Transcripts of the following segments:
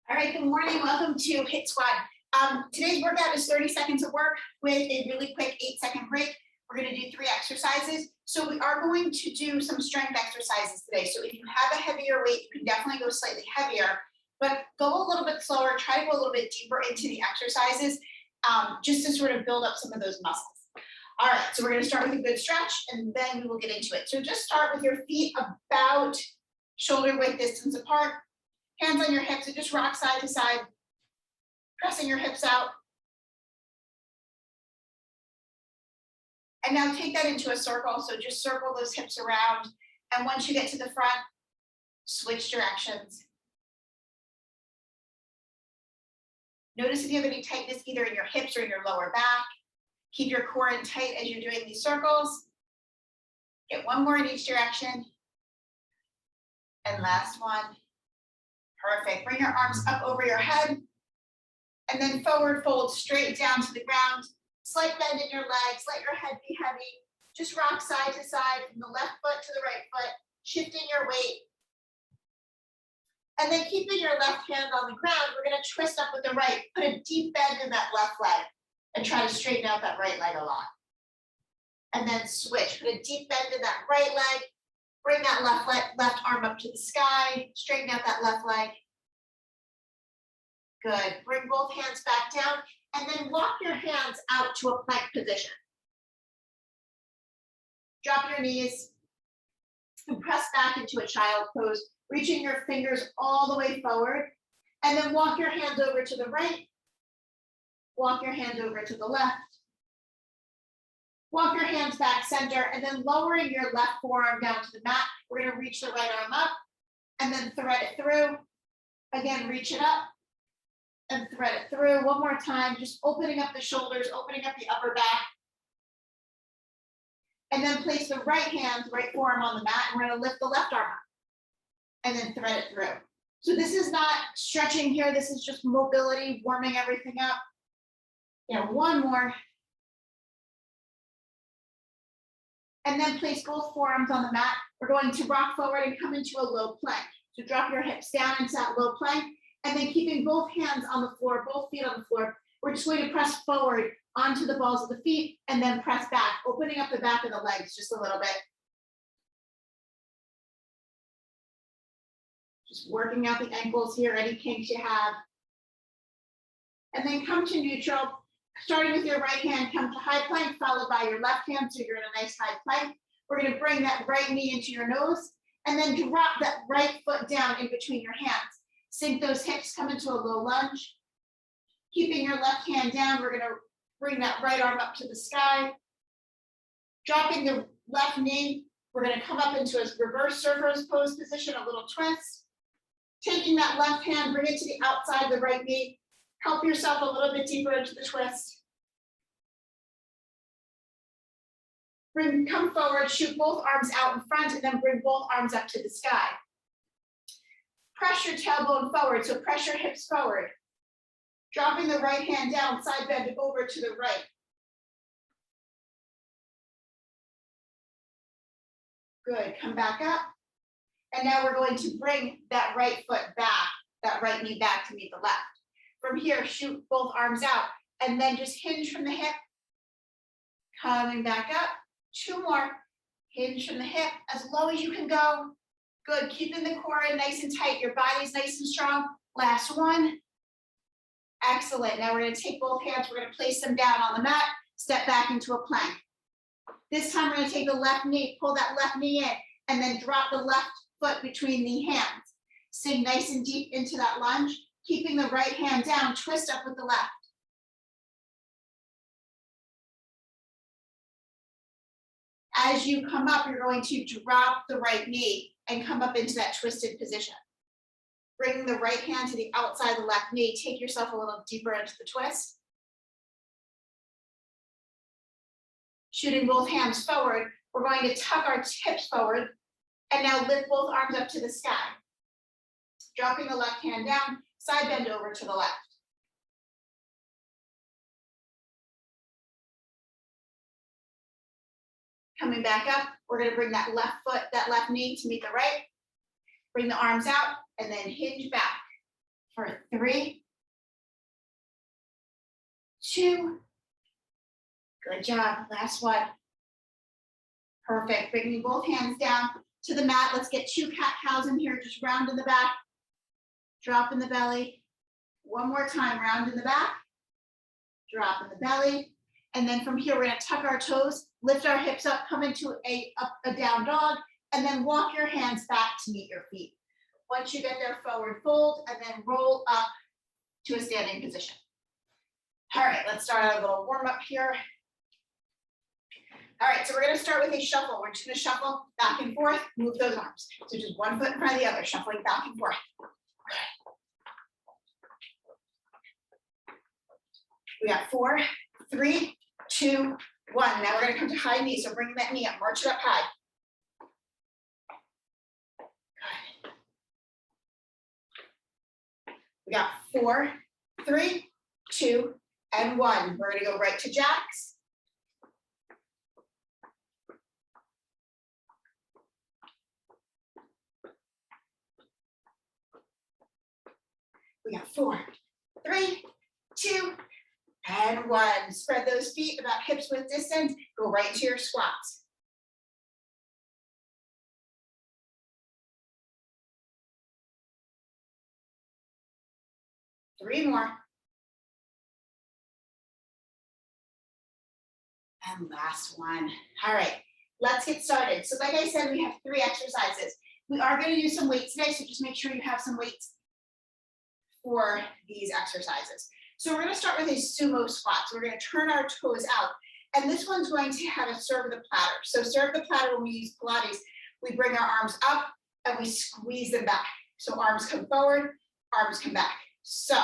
All right, good morning. Welcome to HiiT Squad. Today's workout is 30 seconds of work with a really quick 8-second break. We're going to do 3 exercises. So we are going to do some strength exercises today. So if you have a heavier weight, you can definitely go slightly heavier, but go a little bit slower. Try to go a little bit deeper into the exercises just to sort of build up some of those muscles. All right, so we're going to start with a good stretch and then we will get into it. So just start with your feet about shoulder width distance apart. Hands on your hips and just rock side to side, pressing your hips out. And now take that into a circle. So just circle those hips around. And once you get to the front, switch directions. Notice if you have any tightness either in your hips or in your lower back. Keep your core in tight as you're doing these circles. Get one more in each direction. And last one. Perfect. Bring your arms up over your head and then forward fold straight down to the ground. Slight bend in your legs. Let your head be heavy. Just rock side to side from the left foot to the right foot, shifting your weight. And then keeping your left hand on the ground, we're going to twist up with the right. Put a deep bend in that left leg and try to straighten out that right leg a lot. And then switch. Put a deep bend in that right leg. Bring that left arm up to the sky. Straighten out that left leg. Good. Bring both hands back down and then walk your hands out to a plank position. Drop your knees and press back into a child pose, reaching your fingers all the way forward. And then walk your hands over to the right. Walk your hands over to the left. Walk your hands back center and then lowering your left forearm down to the mat. We're going to reach the right arm up and then thread it through. Again, reach it up and thread it through. One more time, just opening up the shoulders, opening up the upper back. And then place the right hand, right forearm on the mat, and we're going to lift the left arm up and then thread it through. So this is not stretching here. This is just mobility, warming everything up. Yeah, one more. And then place both forearms on the mat. We're going to rock forward and come into a low plank. So drop your hips down into that low plank, and then keeping both hands on the floor, both feet on the floor. We're just going to press forward onto the balls of the feet and then press back, opening up the back of the legs just a little bit. Just working out the ankles here, any kinks you have. And then come to neutral. Starting with your right hand, come to high plank, followed by your left hand, so you're in a nice high plank. We're going to bring that right knee into your nose, and then drop that right foot down in between your hands. Sink those hips, come into a low lunge. Keeping your left hand down, we're going to bring that right arm up to the sky. Dropping the left knee, we're going to come up into a reverse surfer's pose position, a little twist. Taking that left hand, bring it to the outside of the right knee. Help yourself a little bit deeper into the twist. Come forward, shoot both arms out in front, and then bring both arms up to the sky. Press your tailbone forward, so press your hips forward. Dropping the right hand down, side bend over to the right. Good, come back up. And now we're going to bring that right foot back, that right knee back to meet the left. From here, shoot both arms out, and then just hinge from the hip. Coming back up, 2 more. Hinge from the hip, as low as you can go. Good, keeping the core in nice and tight. Your body's nice and strong. Last one. Excellent. Now we're going to take both hands. We're going to place them down on the mat. Step back into a plank. This time we're going to take the left knee, pull that left knee in, and then drop the left foot between the hands. Sink nice and deep into that lunge. Keeping the right hand down, twist up with the left. As you come up, you're going to drop the right knee and come up into that twisted position. Bringing the right hand to the outside of the left knee, take yourself a little deeper into the twist. Shooting both hands forward, we're going to tuck our hips forward and now lift both arms up to the sky. Dropping the left hand down, side bend over to the left. Coming back up, we're going to bring that left foot, that left knee to meet the right. Bring the arms out and then hinge back. for 3, 2, good job, last one. Perfect, bringing both hands down to the mat. Let's get 2 cat-cows in here, just round in the back, drop in the belly. One more time, round in the back, drop in the belly. And then from here, we're gonna tuck our toes, lift our hips up, come into a down dog, and then walk your hands back to meet your feet. Once you get there, forward fold, and then roll up to a standing position. All right, let's start out a little warm up here. All right, so we're gonna start with a shuffle. We're just gonna shuffle back and forth, move those arms. So just one foot in front of the other, shuffling back and forth. We got 4, 3, 2, 1. Now we're gonna come to high knee, so bring that knee up, march it up high. Good. We got 4, 3, 2, and 1. We're gonna go right to jacks. We got 4, 3, 2, and 1. Spread those feet about hips width distance. Go right to your squats. Three more. And last one. All right, let's get started. So like I said, we have 3 exercises. We are going to do some weights today, so just make sure you have some weights for these exercises. So we're going to start with a sumo squat. So we're going to turn our toes out. And this one's going to have a serve the platter. So serve the platter, when we use Pilates, we bring our arms up and we squeeze them back. So arms come forward, arms come back. So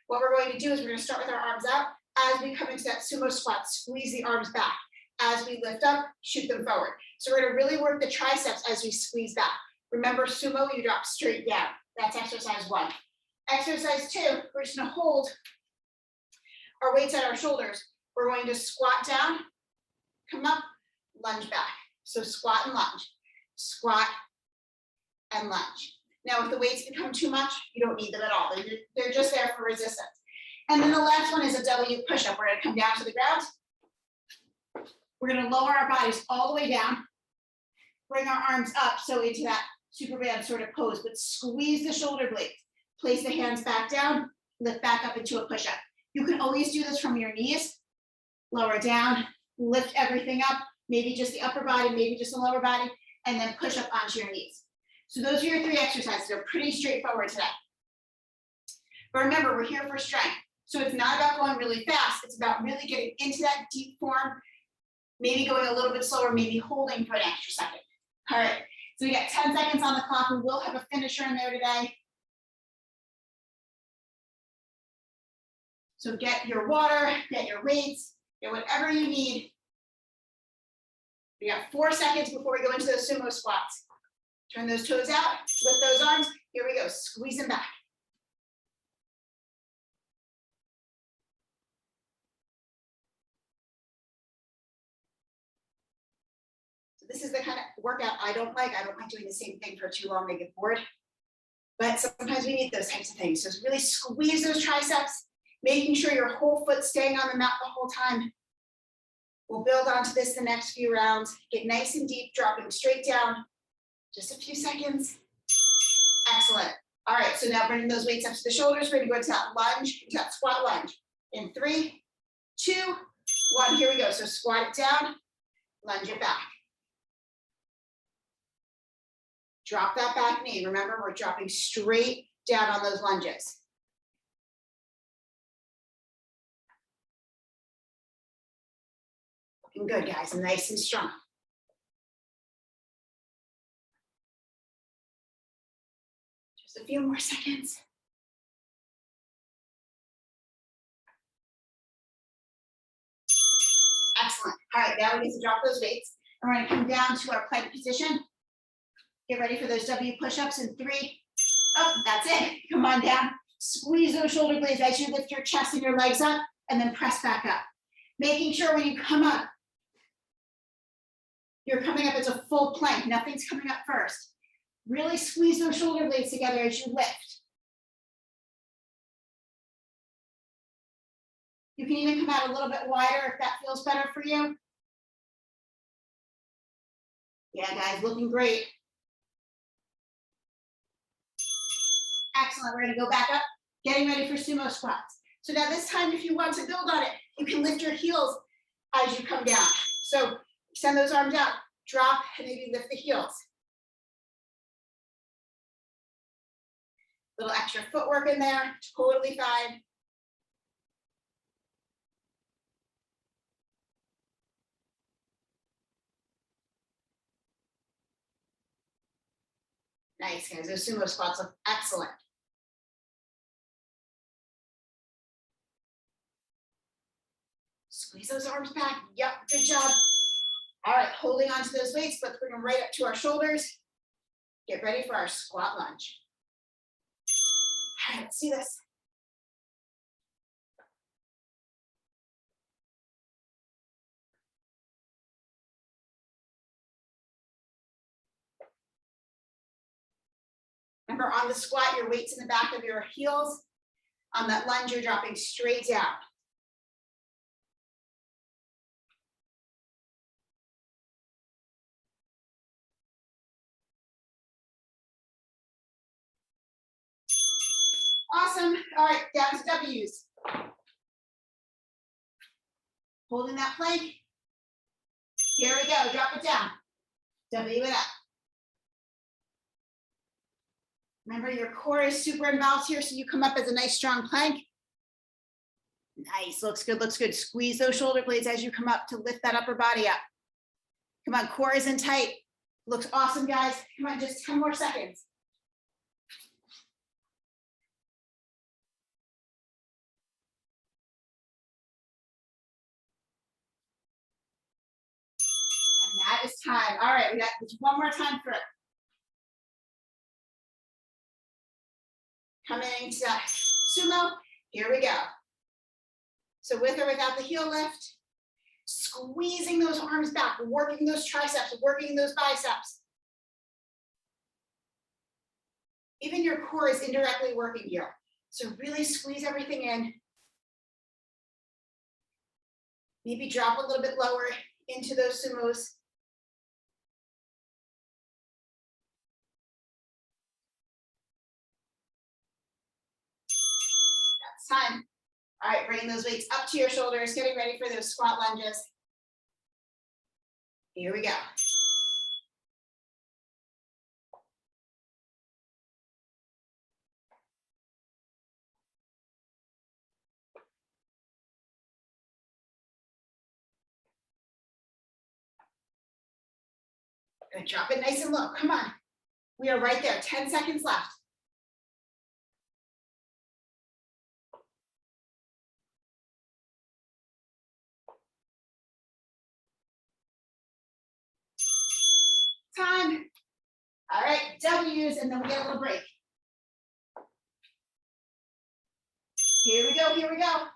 what we're going to do is we're going to start with our arms out. As we come into that sumo squat, squeeze the arms back. As we lift up, shoot them forward. So we're going to really work the triceps as we squeeze back. Remember, sumo, you drop straight down. That's exercise 1. Exercise 2, we're just going to hold our weights at our shoulders. We're going to squat down, come up, lunge back. So squat and lunge, squat and lunge. Now, if the weights become too much, you don't need them at all. They're just there for resistance. And then the last one is a W push-up. We're going to come down to the ground. We're going to lower our bodies all the way down, bring our arms up, so into that Superman sort of pose, but squeeze the shoulder blades. Place the hands back down, lift back up into a push-up. You can always do this from your knees, lower down, lift everything up, maybe just the upper body, maybe just the lower body, and then push up onto your knees. So those are your 3 exercises. They're pretty straightforward today. But remember, we're here for strength. So it's not about going really fast. It's about really getting into that deep form, maybe going a little bit slower, maybe holding for an extra second. All right, so we got 10 seconds on the clock. We will have a finisher in there today. So get your water, get your weights, get whatever you need. We got 4 seconds before we go into those sumo squats. Turn those toes out, lift those arms. Here we go, squeeze them back. So this is the kind of workout I don't like. I don't like doing the same thing for too long, I get bored. But sometimes we need those types of things. So really squeeze those triceps, making sure your whole foot's staying on the mat the whole time. We'll build onto this the next few rounds. Get nice and deep, dropping straight down. Just a few seconds. Excellent. All right, so now bringing those weights up to the shoulders. We're gonna go into that lunge, into that squat lunge. In 3, 2, 1, here we go. So squat it down, lunge it back. Drop that back knee. Remember, we're dropping straight down on those lunges. Looking good, guys, nice and strong. Just a few more seconds. Excellent. All right, now we need to drop those weights. We're going to come down to our plank position. Get ready for those W push-ups in 3. Oh, that's it. Come on down. Squeeze those shoulder blades as you lift your chest and your legs up, and then press back up. Making sure when you come up, you're coming up as a full plank. Nothing's coming up first. Really squeeze those shoulder blades together as you lift. You can even come out a little bit wider if that feels better for you. Yeah, guys, looking great. Excellent, we're gonna go back up, getting ready for sumo squats. So now this time, if you want to build on it, you can lift your heels as you come down. So extend those arms out, drop, and maybe lift the heels. Little extra footwork in there, totally fine. Nice, guys, those sumo squats look excellent. Squeeze those arms back, yep, good job. All right, holding on to those weights, let's bring them right up to our shoulders. Get ready for our squat lunge. All right, let's do this. Remember, on the squat, your weight's in the back of your heels. On that lunge, you're dropping straight down. Awesome. All right, down to W's. Holding that plank. Here we go, drop it down. W it up. Remember, your core is super involved here, so you come up as a nice strong plank. Nice, looks good, looks good. Squeeze those shoulder blades as you come up to lift that upper body up. Come on, core is in tight. Looks awesome, guys. Come on, just 10 more seconds. And that is time. All right, we got just one more time for it. Coming into that sumo, here we go. So with or without the heel lift, squeezing those arms back, working those triceps, working those biceps. Even your core is indirectly working here. So really squeeze everything in. Maybe drop a little bit lower into those sumos. That's time. All right, bringing those weights up to your shoulders, getting ready for those squat lunges. Here we go. Good, drop it nice and low, come on. We are right there, 10 seconds left. Time. All right, W's, and then we get a little break. Here we go, here we go.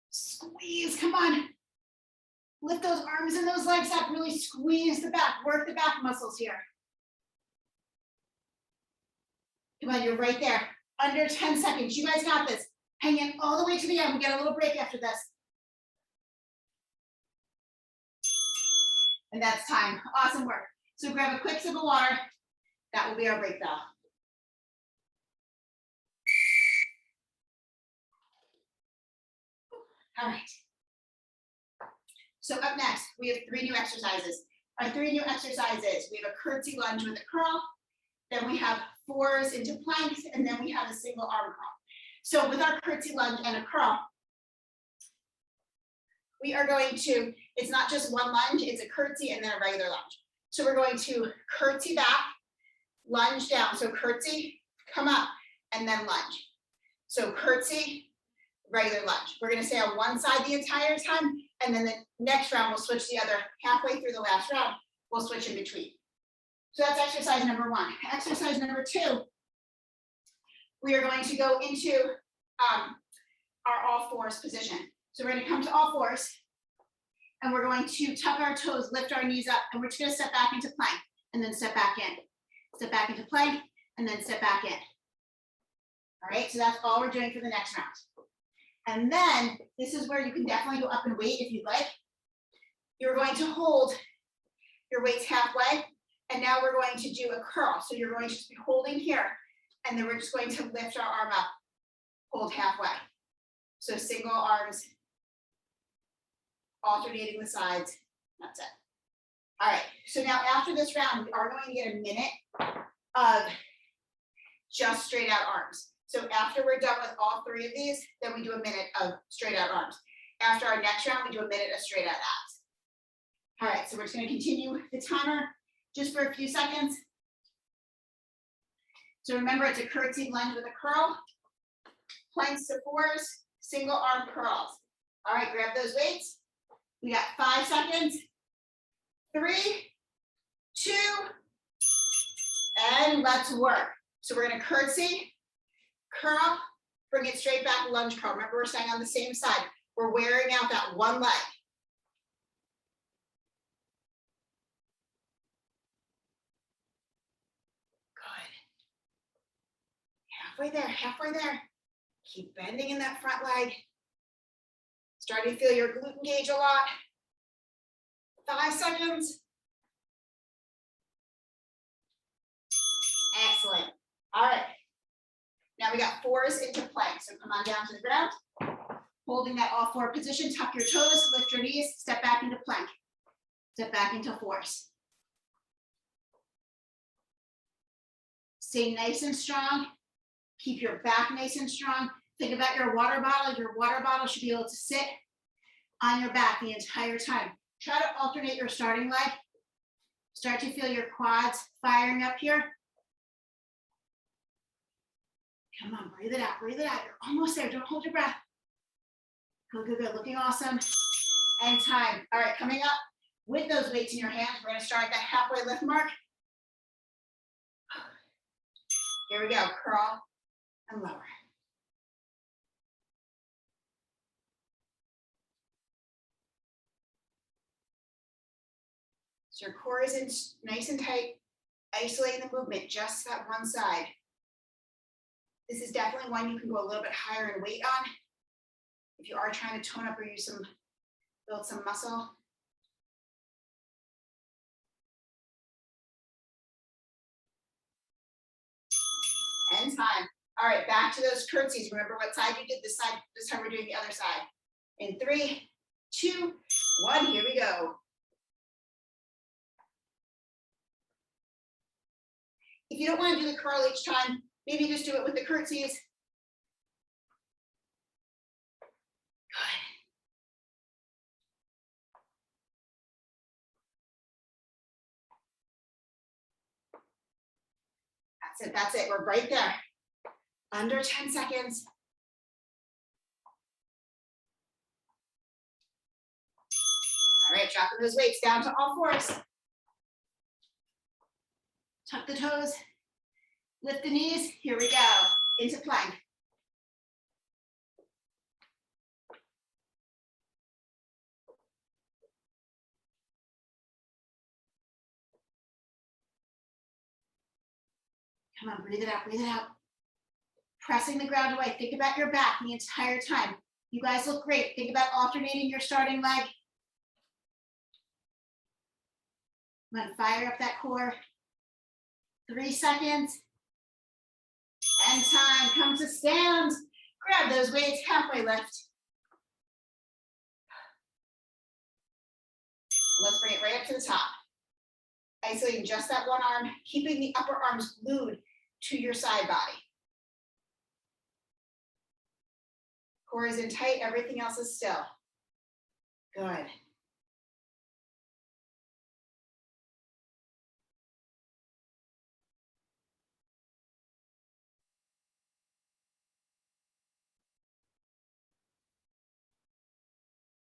Squeeze, come on. Lift those arms and those legs up, really squeeze the back, work the back muscles here. Come on, you're right there. Under 10 seconds, you guys got this. Hang in all the way to the end, we get a little break after this. And that's time, awesome work. So grab a quick sip of water. That will be our break though. All right. So up next, we have 3 new exercises. Our 3 new exercises, we have a curtsy lunge with a curl, then we have 4s into planks, and then we have a single arm curl. So with our curtsy lunge and a curl, we are going to, it's not just one lunge, it's a curtsy and then a regular lunge. So we're going to curtsy back, lunge down. So curtsy, come up, and then lunge. So curtsy, regular lunge. We're gonna stay on one side the entire time, and then the next round we'll switch the other. Halfway through the last round, we'll switch in between. So that's exercise number 1. Exercise number 2, we are going to go into our all 4s position. So we're gonna come to all 4s, and we're going to tuck our toes, lift our knees up, and we're just gonna step back into plank, and then step back in. Step back into plank, and then step back in. All right, so that's all we're doing for the next round. And then, this is where you can definitely go up in weight if you'd like. You're going to hold your weights halfway, and now we're going to do a curl. So you're going to just be holding here, and then we're just going to lift our arm up, hold halfway. So single arms, alternating the sides, that's it. All right, so now after this round, we are going to get a minute of just straight out arms. So after we're done with all three of these, then we do a minute of straight out arms. After our next round, we do a minute of straight out abs. All right, so we're just gonna continue the timer just for a few seconds. So remember, it's a curtsy lunge with a curl, planks to fours, single arm curls. All right, grab those weights. We got 5 seconds. 3, 2, and let's work. So we're gonna curtsy, curl, bring it straight back, lunge curl. Remember, we're staying on the same side. We're wearing out that one leg. Good. Halfway there, halfway there. Keep bending in that front leg. Starting to feel your glute engage a lot. 5 seconds. Excellent. All right. Now we got fours into plank. So come on down to the ground. Holding that all four position, tuck your toes, lift your knees, step back into plank. Step back into fours. Stay nice and strong. Keep your back nice and strong. Think about your water bottle. Your water bottle should be able to sit on your back the entire time. Try to alternate your starting leg. Start to feel your quads firing up here. Come on, breathe it out, breathe it out. You're almost there, don't hold your breath. Good, good, good, looking awesome. And time. All right, coming up with those weights in your hands, we're gonna start at that halfway lift mark. Here we go, curl and lower. So your core is in nice and tight, isolating the movement, just that one side. This is definitely one you can go a little bit higher in weight on if you are trying to tone up or build some muscle. And time. All right, back to those curtsies. Remember what side you did this side. This time we're doing the other side. In 3, 2, 1, here we go. If you don't want to do the curl each time, maybe just do it with the curtsies. Good. That's it, that's it. We're right there. Under 10 seconds. All right, dropping those weights down to all fours. Tuck the toes, lift the knees. Here we go, into plank. Come on, breathe it out, breathe it out. Pressing the ground away. Think about your back the entire time. You guys look great. Think about alternating your starting leg. Come on, fire up that core. 3 seconds. And time. Come to stand. Grab those weights, halfway lift. Let's bring it right up to the top. Isolating just that one arm, keeping the upper arms glued to your side body. Core is in tight, everything else is still. Good.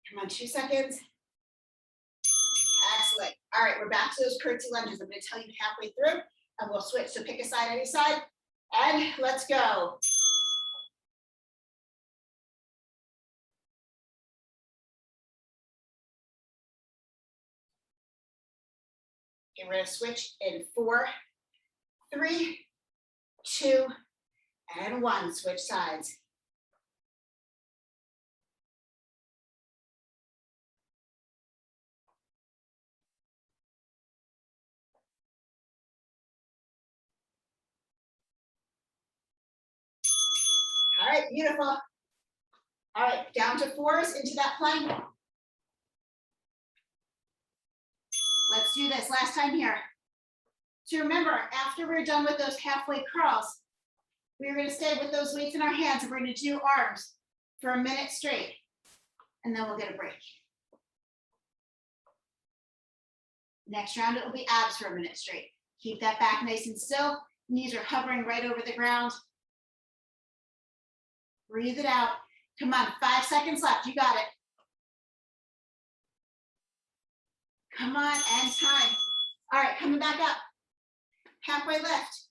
Come on, 2 seconds. Excellent. All right, we're back to those curtsy lunges. I'm going to tell you halfway through, and we'll switch. So pick a side, any side, and let's go. Okay, we're gonna switch in 4, 3, 2, and 1. Switch sides. All right, beautiful. All right, down to 4s into that plank. Let's do this last time here. So remember, after we're done with those halfway curls, we're going to stay with those weights in our hands and we're going to do arms for a minute straight. And then we'll get a break. Next round, it will be abs for a minute straight. Keep that back nice and still. Knees are hovering right over the ground. Breathe it out. Come on, 5 seconds left. You got it. Come on, and time. All right, coming back up. Halfway lift.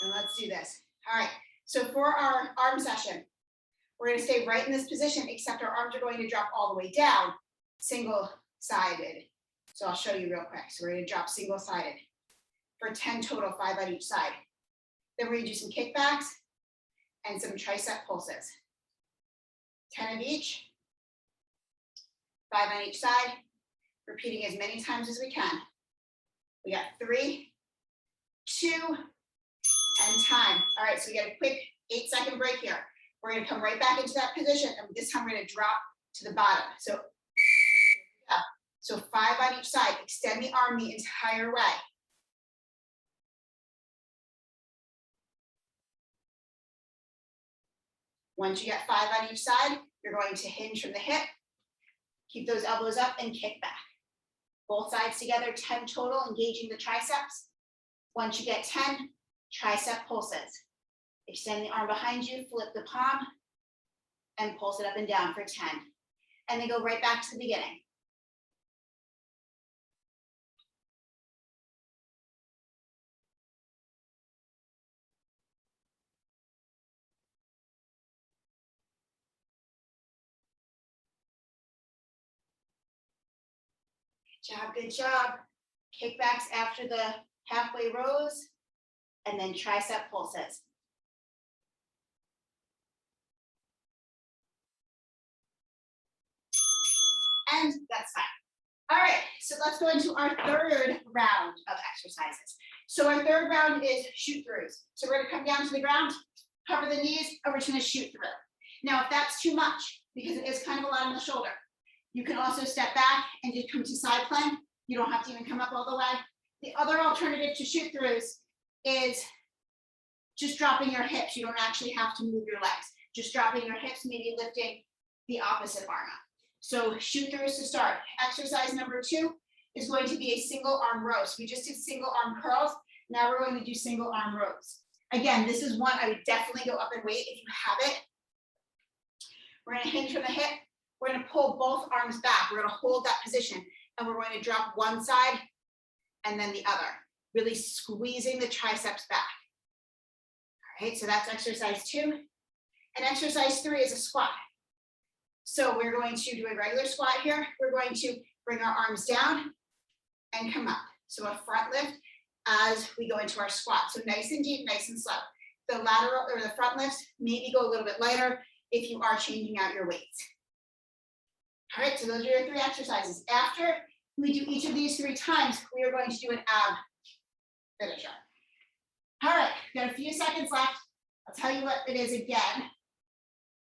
And let's do this. All right, so for our arm session, we're going to stay right in this position, except our arms are going to drop all the way down, single-sided. So I'll show you real quick. So we're going to drop single-sided for 10 total, 5 on each side. Then we're going to do some kickbacks and some tricep pulses. 10 of each, 5 on each side, repeating as many times as we can. We got 3, 2, and time. All right, so we get a quick 8-second break here. We're going to come right back into that position, and this time we're going to drop to the bottom. So, yeah. So 5 on each side. Extend the arm the entire way. Once you get 5 on each side, you're going to hinge from the hip. Keep those elbows up and kick back. Both sides together, 10 total, engaging the triceps. Once you get 10, tricep pulses. Extend the arm behind you, flip the palm, and pulse it up and down for 10. And then go right back to the beginning. Good job, good job. Kickbacks after the halfway rows, and then tricep pulses. And that's fine. All right, so let's go into our third round of exercises. So our third round is shoot throughs. So we're gonna come down to the ground, cover the knees, and we're just gonna shoot through. Now, if that's too much, because it is kind of a lot on the shoulder, you can also step back and just come to side plank. You don't have to even come up all the way. The other alternative to shoot throughs is just dropping your hips. You don't actually have to move your legs. Just dropping your hips, maybe lifting the opposite arm up. So shoot throughs to start. Exercise number 2 is going to be a single arm row. So we just did single arm curls. Now we're going to do single arm rows. Again, this is one I would definitely go up in weight if you have it. We're going to hinge from the hip. We're going to pull both arms back. We're going to hold that position, and we're going to drop one side and then the other, really squeezing the triceps back. All right, so that's exercise 2. And exercise 3 is a squat. So we're going to do a regular squat here. We're going to bring our arms down and come up. So a front lift as we go into our squat. So nice and deep, nice and slow. The lateral or the front lifts, maybe go a little bit lighter if you are changing out your weights. All right, so those are your 3 exercises. After we do each of these 3 times, we are going to do an ab finisher. All right, got a few seconds left. I'll tell you what it is again.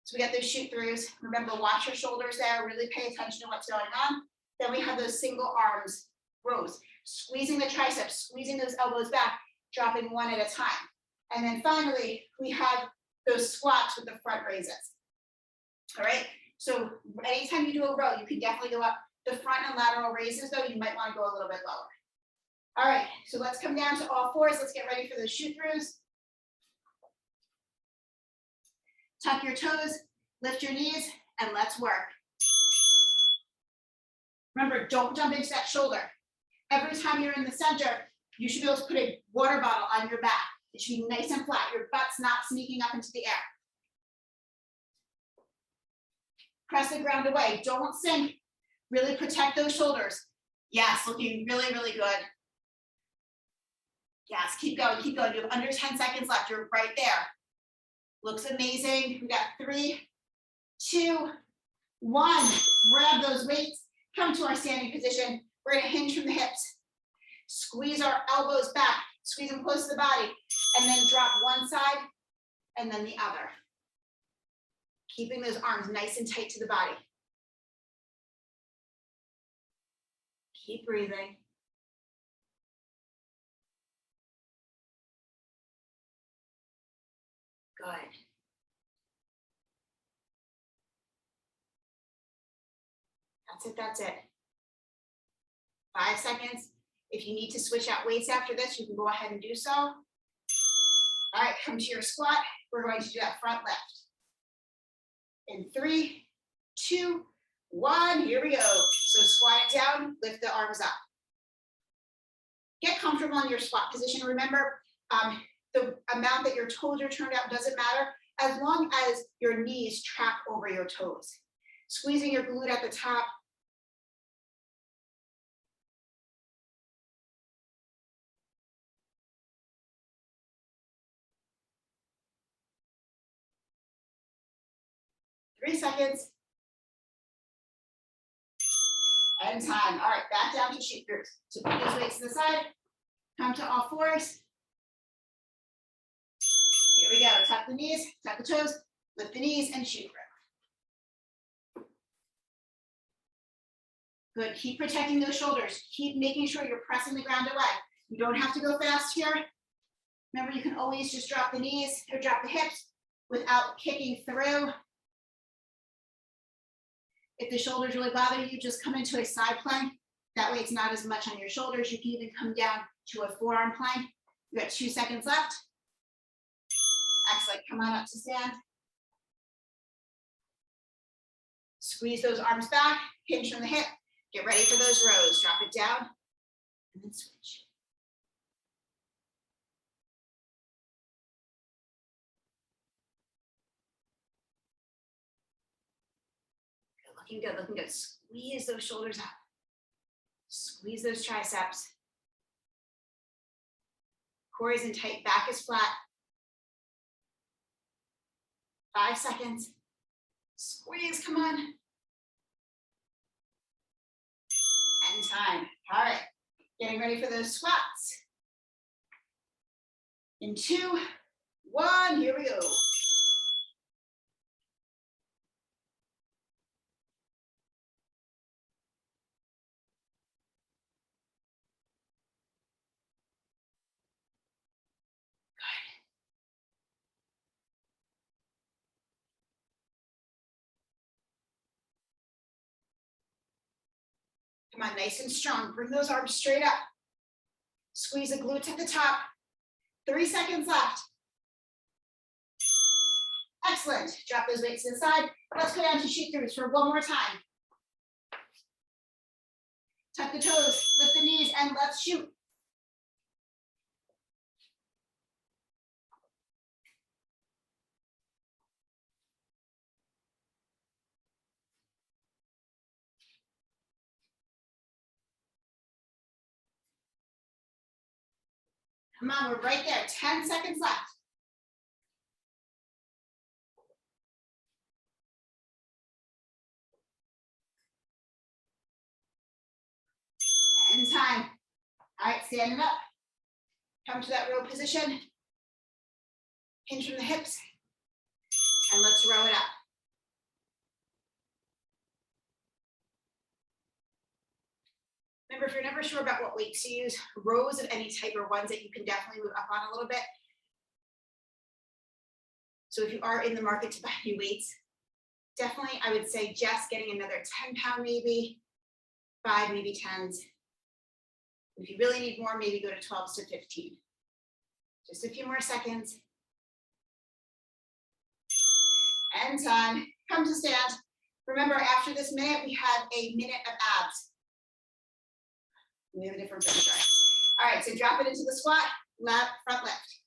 So we got those shoot throughs. Remember, watch your shoulders there. Really pay attention to what's going on. Then we have those single arms rows, squeezing the triceps, squeezing those elbows back, dropping one at a time. And then finally, we have those squats with the front raises. All right, so anytime you do a row, you can definitely go up. The front and lateral raises, though, you might want to go a little bit lower. All right, so let's come down to all 4s. Let's get ready for those shoot throughs. Tuck your toes, lift your knees, and let's work. Remember, don't jump into that shoulder. Every time you're in the center, you should be able to put a water bottle on your back. It should be nice and flat. Your butt's not sneaking up into the air. Press the ground away. Don't sink. Really protect those shoulders. Yes, looking really, really good. Yes, keep going, keep going. You have under 10 seconds left. You're right there. Looks amazing. We got 3, 2, 1. Grab those weights. Come to our standing position. We're gonna hinge from the hips. Squeeze our elbows back. Squeeze them close to the body. And then drop one side and then the other. Keeping those arms nice and tight to the body. Keep breathing. Good. That's it, that's it. 5 seconds. If you need to switch out weights after this, you can go ahead and do so. All right, come to your squat. We're going to do that front lift. In 3, 2, 1, here we go. So squat it down, lift the arms up. Get comfortable in your squat position. Remember, the amount that your toes are turned out doesn't matter as long as your knees track over your toes. Squeezing your glute at the top. Three seconds. And time. All right, back down to sheep groups. So put those weights to the side. Come to all fours. Here we go. Tuck the knees, tuck the toes, lift the knees, and sheep group. Good. Keep protecting those shoulders. Keep making sure you're pressing the ground away. You don't have to go fast here. Remember, you can always just drop the knees or drop the hips without kicking through. If the shoulders really bother you, just come into a side plank. That way it's not as much on your shoulders. You can even come down to a forearm plank. You got 2 seconds left. Excellent. Come on up to stand. Squeeze those arms back, hinge from the hip. Get ready for those rows. Drop it down and then switch. Looking good, looking good. Squeeze those shoulders up. Squeeze those triceps. Core is in tight, back is flat. 5 seconds. Squeeze, come on. And time. All right, getting ready for those squats. In 2, 1, here we go. Come on, nice and strong. Bring those arms straight up. Squeeze the glutes at the top. 3 seconds left. Excellent. Drop those weights to the side. Let's go down to sheep groups for one more time. Tuck the toes, lift the knees, and let's shoot. Come on, we're right there. 10 seconds left. And time. All right, standing up. Come to that row position. Hinge from the hips. And let's row it up. Remember, if you're never sure about what weights to use, rows of any type are ones that you can definitely move up on a little bit. So if you are in the market to buy new weights, definitely I would say just getting another 10-pound maybe, 5, maybe 10s. If you really need more, maybe go to 12s to 15. Just a few more seconds. And time. Come to stand. Remember, after this minute, we have a minute of abs. We have a different bench press. All right, so drop it into the squat, left, front lift.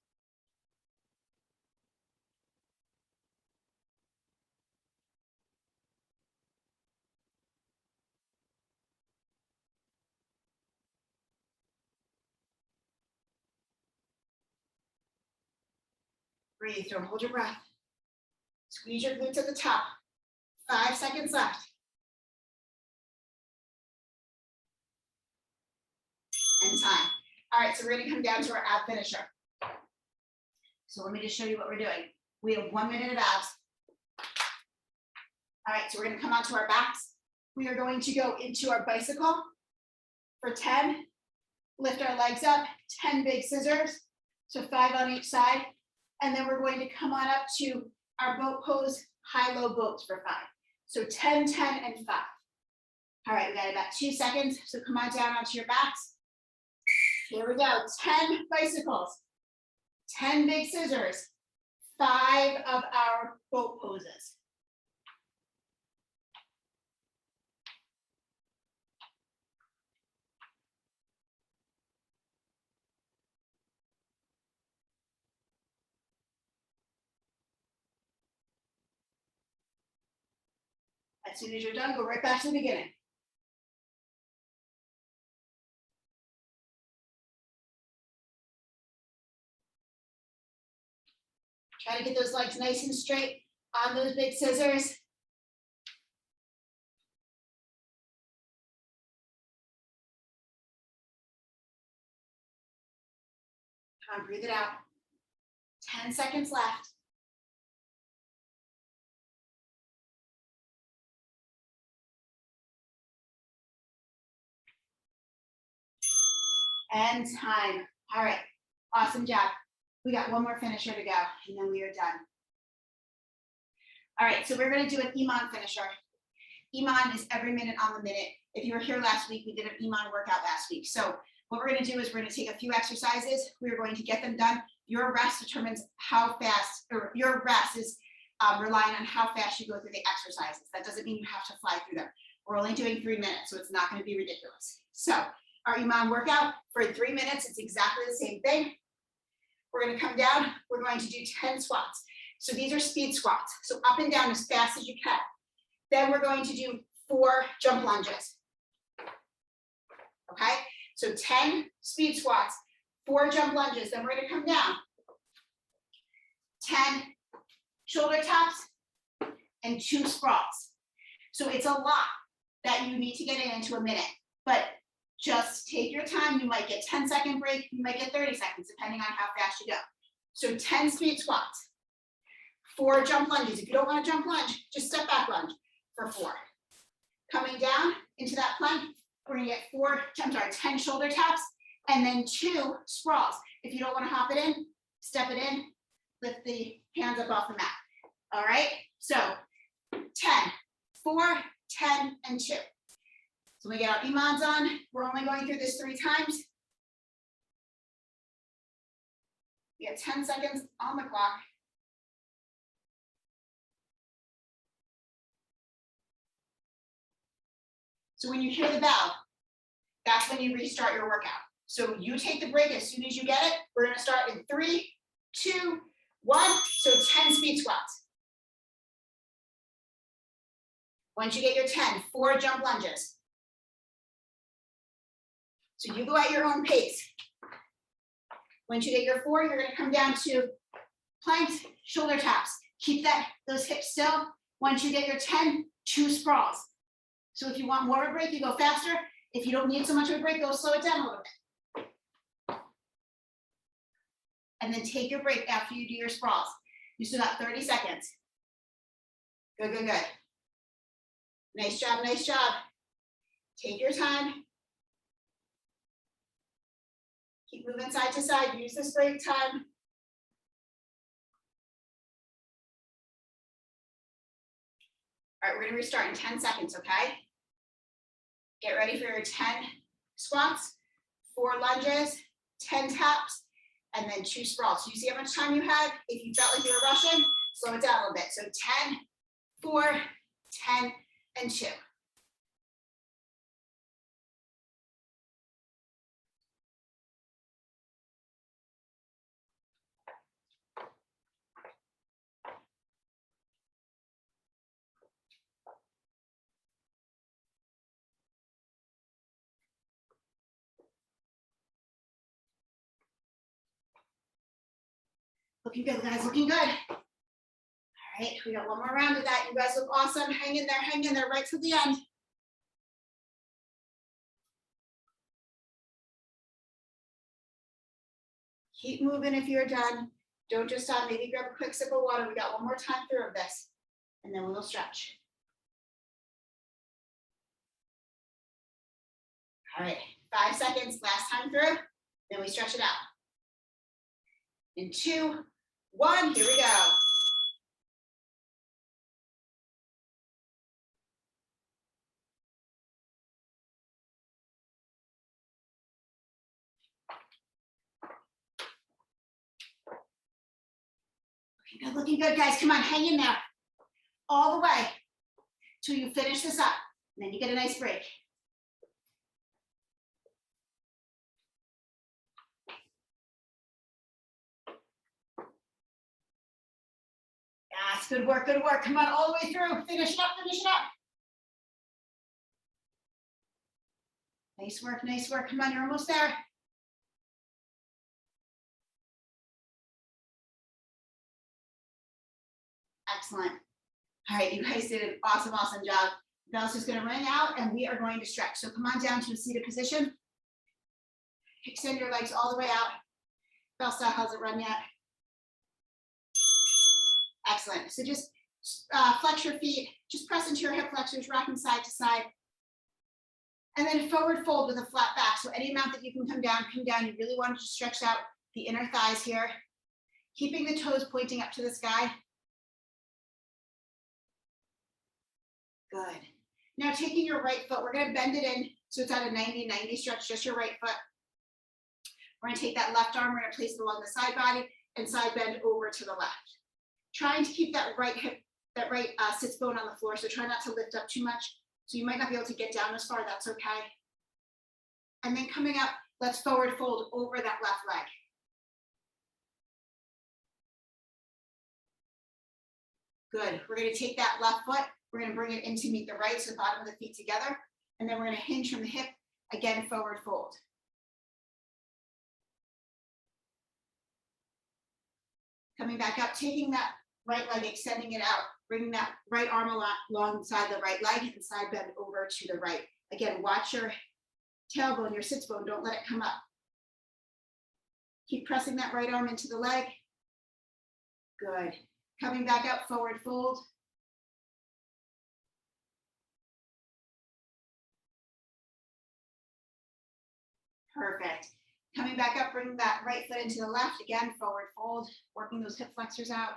Breathe, don't hold your breath. Squeeze your glutes at the top. 5 seconds left. And time. All right, so we're gonna come down to our ab finisher. So let me just show you what we're doing. We have 1 minute of abs. All right, so we're gonna come onto our backs. We are going to go into our bicycle for 10. Lift our legs up, 10 big scissors. So 5 on each side. And then we're going to come on up to our boat pose, high-low boats for 5. So 10, 10, and 5. All right, we got about 2 seconds. So come on down onto your backs. Here we go, 10 bicycles, 10 big scissors, 5 of our boat poses. As soon as you're done, go right back to the beginning. Try to get those legs nice and straight on those big scissors. Come on, breathe it out. 10 seconds left. And time. All right, awesome job. We got one more finisher to go, and then we are done. All right, so we're gonna do an Iman finisher. Iman is every minute on the minute. If you were here last week, we did an Iman workout last week. So what we're gonna do is we're gonna take a few exercises. We're going to get them done. Your rest determines how fast, or your rest is relying on how fast you go through the exercises. That doesn't mean you have to fly through them. We're only doing 3 minutes, so it's not gonna be ridiculous. So our Iman workout for 3 minutes, it's exactly the same thing. We're gonna come down, we're going to do 10 squats. So these are speed squats. So up and down as fast as you can. Then we're going to do 4 jump lunges. Okay, so 10 speed squats, 4 jump lunges. Then we're gonna come down. 10 shoulder taps and 2 sprawls. So it's a lot that you need to get into a minute, but just take your time. You might get 10-second break, you might get 30 seconds, depending on how fast you go. So 10 speed squats, 4 jump lunges. If you don't want to jump lunge, just step back lunge for 4. Coming down into that plank, we're gonna get 10 shoulder taps and then 2 sprawls. If you don't want to hop it in, step it in, lift the hands up off the mat. All right, so 10, 4, 10, and 2. So we get our Imans on. We're only going through this 3 times. We have 10 seconds on the clock. So when you hear the bell, that's when you restart your workout. So you take the break as soon as you get it. We're gonna start in 3, 2, 1. So 10 speed squats. Once you get your 10, 4 jump lunges. So you go at your own pace. Once you get your 4, you're gonna come down to planks, shoulder taps. Keep those hips still. Once you get your 10, 2 sprawls. So if you want more of a break, you go faster. If you don't need so much of a break, go slow it down a little bit. And then take your break after you do your sprawls. You still got 30 seconds. Good, good, good. Nice job, nice job. Take your time. Keep moving side to side, use this break time. All right, we're gonna restart in 10 seconds, okay? Get ready for your 10 squats, 4 lunges, 10 taps, and then 2 sprawls. So you see how much time you had? If you felt like you were rushing, slow it down a little bit. So 10, 4, 10, and 2. Looking good, guys, looking good. All right, we got one more round of that. You guys look awesome. Hang in there right to the end. Keep moving if you're done. Don't just stop, maybe grab a quick sip of water. We got one more time through of this, and then we'll stretch. All right, 5 seconds, last time through, then we stretch it out. In 2, 1, here we go. Looking good, guys. Come on, hang in there all the way till you finish this up. And then you get a nice break. Yes, good work, good work. Come on, all the way through. Finish it up, finish it up. Nice work, nice work. Come on, you're almost there. Excellent. All right, you guys did an awesome, awesome job. Bell's just gonna ring out and we are going to stretch. So come on down to a seated position. Extend your legs all the way out. Bell style, how's it run yet? Excellent. So just flex your feet, just press into your hip flexors, rocking side to side. And then forward fold with a flat back. So any amount that you can come down, come down. You really want to stretch out the inner thighs here. Keeping the toes pointing up to the sky. Good. Now taking your right foot, we're gonna bend it in so it's at a 90-90 stretch, just your right foot. We're gonna take that left arm, we're gonna place it along the side body and side bend over to the left. Trying to keep that right hip, that right sits bone on the floor, so try not to lift up too much. So you might not be able to get down as far, that's okay. And then coming up, let's forward fold over that left leg. Good, we're gonna take that left foot, we're gonna bring it in to meet the right, so the bottom of the feet together, and then we're gonna hinge from the hip, again, forward fold. Coming back up, taking that right leg, extending it out, bringing that right arm alongside the right leg and side bend over to the right. Again, watch your tailbone, your sits bone, don't let it come up. Keep pressing that right arm into the leg. Good. Coming back up, forward fold. Perfect. Coming back up, bring that right foot into the left, again, forward fold, working those hip flexors out.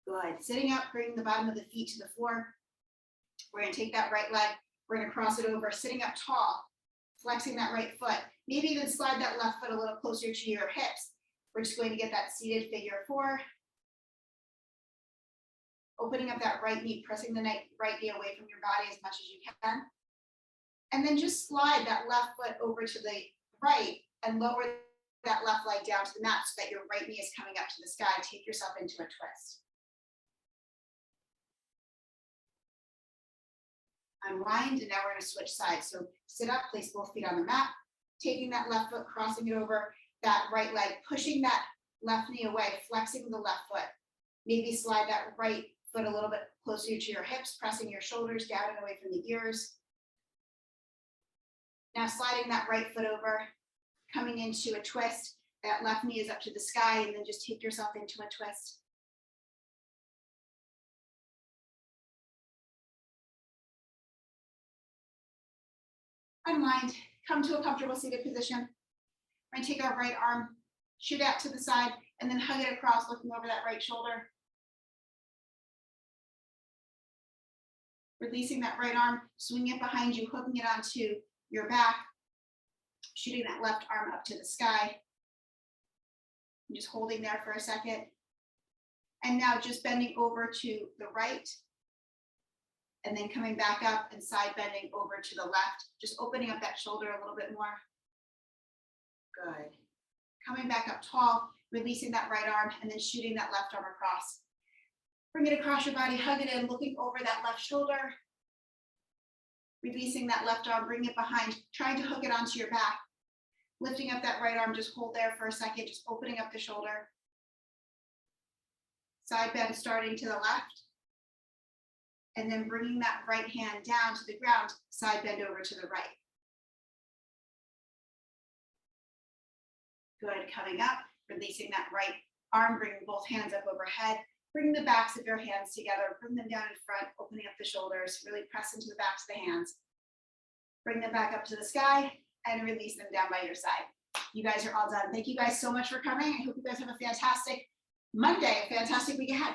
Good. Sitting up, bringing the bottom of the feet to the floor. We're gonna take that right leg, we're gonna cross it over, sitting up tall, flexing that right foot. Maybe even slide that left foot a little closer to your hips. We're just going to get that seated figure 4. Opening up that right knee, pressing the right knee away from your body as much as you can. And then just slide that left foot over to the right and lower that left leg down to the mat so that your right knee is coming up to the sky. Take yourself into a twist. Unwind, and now we're going to switch sides. So sit up, place both feet on the mat, taking that left foot, crossing it over that right leg, pushing that left knee away, flexing the left foot. Maybe slide that right foot a little bit closer to your hips, pressing your shoulders down and away from the ears. Now sliding that right foot over, coming into a twist. That left knee is up to the sky, and then just take yourself into a twist. Unwind, come to a comfortable seated position. We're gonna take our right arm, shoot out to the side, and then hug it across, looking over that right shoulder. Releasing that right arm, swinging it behind you, hooking it onto your back, shooting that left arm up to the sky. And just holding there for a second. And now just bending over to the right, and then coming back up and side bending over to the left, just opening up that shoulder a little bit more. Good. Coming back up tall, releasing that right arm, and then shooting that left arm across. Bring it across your body, hug it in, looking over that left shoulder. Releasing that left arm, bring it behind, trying to hook it onto your back. Lifting up that right arm, just hold there for a second, just opening up the shoulder. Side bend starting to the left. And then bringing that right hand down to the ground, side bend over to the right. Good, coming up, releasing that right arm, bringing both hands up overhead. Bring the backs of your hands together, bring them down in front, opening up the shoulders, really press into the backs of the hands. Bring them back up to the sky and release them down by your side. You guys are all done. Thank you guys so much for coming. I hope you guys have a fantastic Monday, a fantastic week ahead.